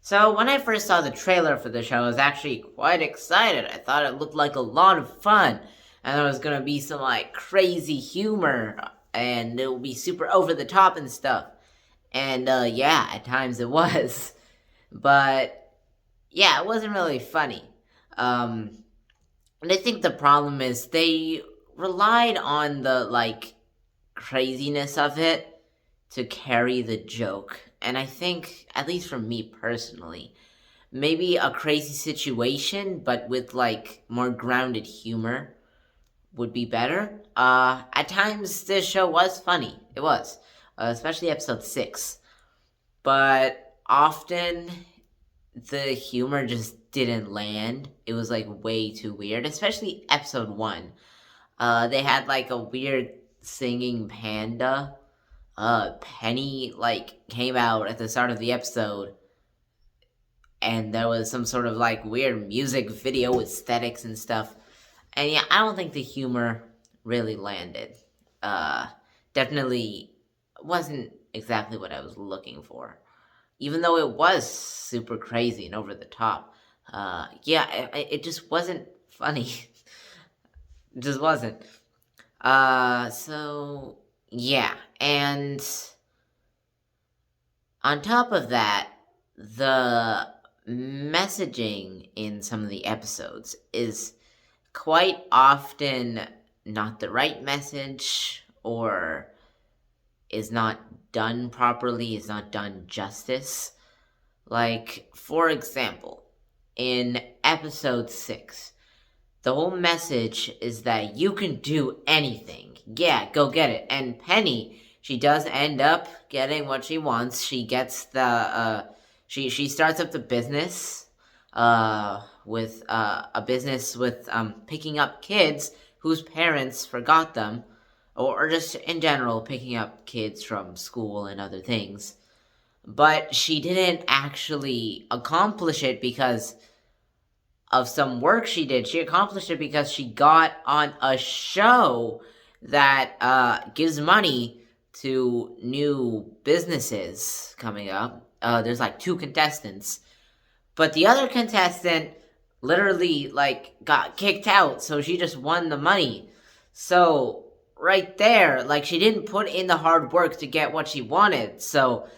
So, when I first saw the trailer for the show, I was actually quite excited. I thought it looked like a lot of fun, and there was gonna be some like crazy humor, and it would be super over the top and stuff. And yeah, at times it was, but yeah, it wasn't really funny. Um, and I think the problem is they relied on the like craziness of it to carry the joke. And I think, at least for me personally, maybe a crazy situation, but with like more grounded humor would be better. At times, this show was funny. It was, especially episode 6. But often, the humor just didn't land. It was like way too weird, especially episode 1. They had like a weird singing panda. Penny like came out at the start of the episode, and there was some sort of like weird music video aesthetics and stuff. And yeah, I don't think the humor really landed. Uh, Definitely wasn't exactly what I was looking for, even though it was super crazy and over the top. Yeah, it just wasn't funny. It just wasn't. So yeah, and on top of that, the messaging in some of the episodes is quite often not the right message, or is not done properly, is not done justice. Like, for example, in episode 6, the whole message is that you can do anything. Yeah, go get it. And Penny, she does end up getting what she wants. She gets she starts up the business with a business with picking up kids whose parents forgot them, or just in general picking up kids from school and other things. But she didn't actually accomplish it because of some work she did. She accomplished it because she got on a show that gives money to new businesses coming up. There's like 2 contestants, but the other contestant literally like got kicked out, so she just won the money. So right there, like, she didn't put in the hard work to get what she wanted. So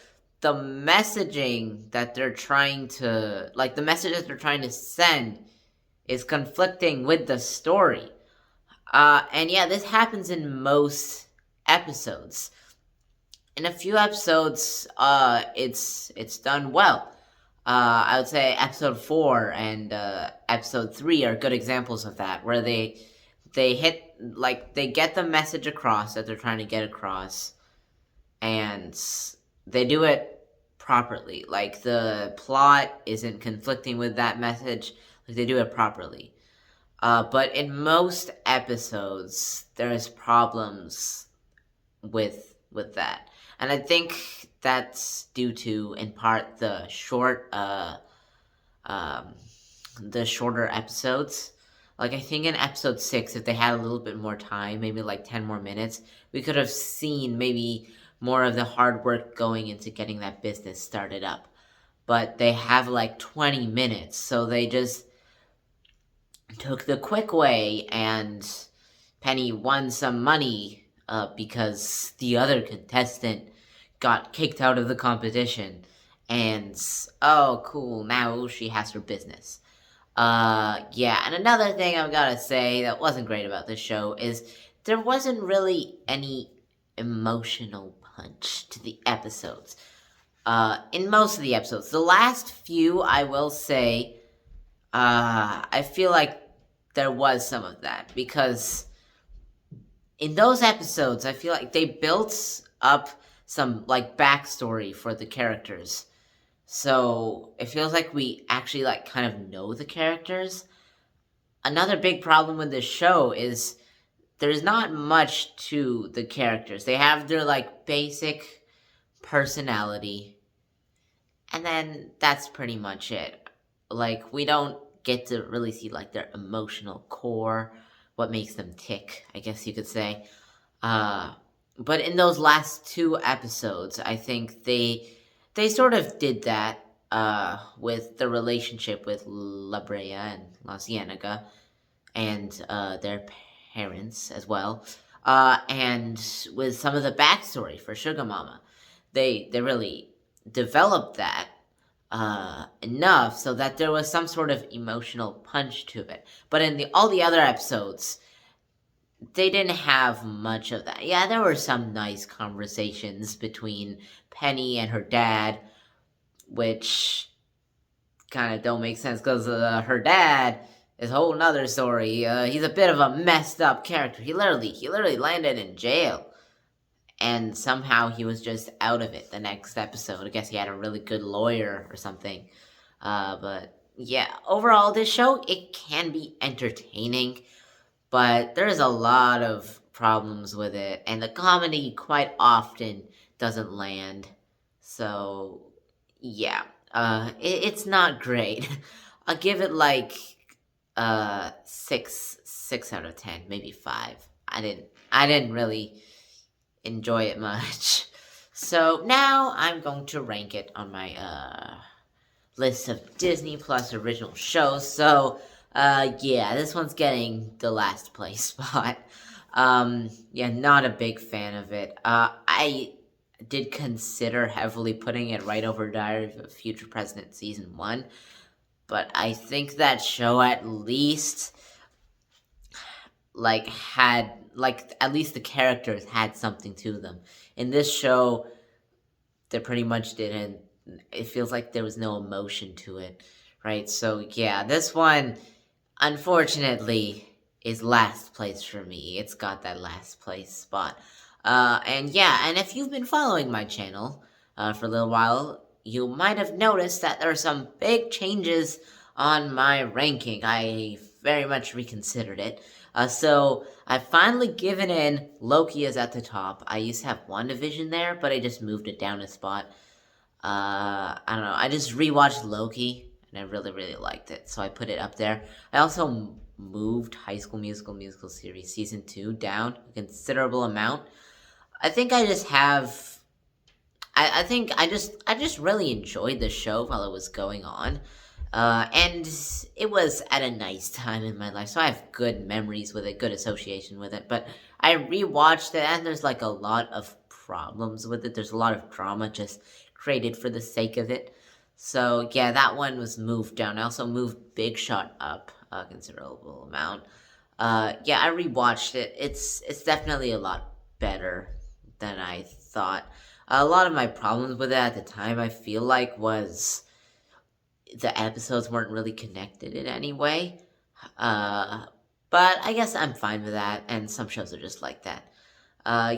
the messaging that they're trying to, like, the message that they're trying to send is conflicting with the story. And yeah, this happens in most episodes. In a few episodes, it's done well. I would say episode 4 and episode 3 are good examples of that, where they hit, like, they get the message across that they're trying to get across, and they do it properly. Like, the plot isn't conflicting with that message. Like, they do it properly. But in most episodes, there's problems with that, and I think that's due to, in part, um, the shorter episodes. Like, I think in episode 6, if they had a little bit more time, maybe like 10 more minutes, we could have seen maybe more of the hard work going into getting that business started up. But they have like 20 minutes, so they just took the quick way, and Penny won some money because the other contestant got kicked out of the competition. And, oh, cool, now she has her business. Yeah, and another thing I've got to say that wasn't great about this show is there wasn't really any emotional punch to the episodes. In most of the episodes. The last few, I will say, I feel like there was some of that, because in those episodes, I feel like they built up some like backstory for the characters. So it feels like we actually like kind of know the characters. Another big problem with this show is there's not much to the characters. They have their like basic personality, and then that's pretty much it. Like, we don't get to really see like their emotional core, what makes them tick, I guess you could say. Uh, but in those last 2 episodes, I think they sort of did that. with the relationship with La Brea and La Cienega and their parents as well, and with some of the backstory for Sugar Mama. They really developed that enough so that there was some sort of emotional punch to it. But in all the other episodes, they didn't have much of that. Yeah, there were some nice conversations between Penny and her dad, which kind of don't make sense because her dad is a whole nother story. He's a bit of a messed up character. He literally landed in jail, and somehow he was just out of it the next episode. I guess he had a really good lawyer or something. But yeah, overall, this show, it can be entertaining, but there's a lot of problems with it, and the comedy quite often doesn't land. So yeah, it's not great. I'll give it like six out of 10, maybe 5. I didn't really enjoy it much. So now I'm going to rank it on my list of Disney Plus original shows. So yeah, this one's getting the last place spot. Yeah, not a big fan of it. I did consider heavily putting it right over Diary of a Future President Season 1, but I think that show at least had at least the characters had something to them. In this show, they pretty much didn't. It feels like there was no emotion to it, right? So yeah, this one, unfortunately, is last place for me. It's got that last place spot. And yeah, and if you've been following my channel for a little while, you might have noticed that there are some big changes on my ranking. I very much reconsidered it. So I've finally given in. Loki is at the top. I used to have WandaVision there, but I just moved it down a spot. I don't know. I just rewatched Loki, and I really, really liked it, so I put it up there. I also moved High School Musical Series Season 2 down a considerable amount. I think I just have... I think I just really enjoyed the show while it was going on. And it was at a nice time in my life, so I have good memories with it, good association with it. But I rewatched it, and there's like a lot of problems with it. There's a lot of drama just created for the sake of it. So yeah, that one was moved down. I also moved Big Shot up a considerable amount. Yeah, I rewatched it. It's definitely a lot better than I thought. A lot of my problems with it at the time, I feel like, was the episodes weren't really connected in any way. But I guess I'm fine with that, and some shows are just like that.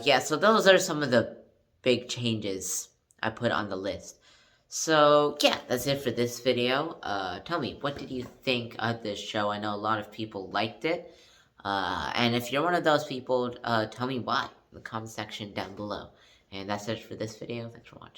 Yeah, so those are some of the big changes I put on the list. So yeah, that's it for this video. Tell me, what did you think of this show? I know a lot of people liked it. And if you're one of those people, tell me why in the comment section down below. And that's it for this video. Thanks for watching.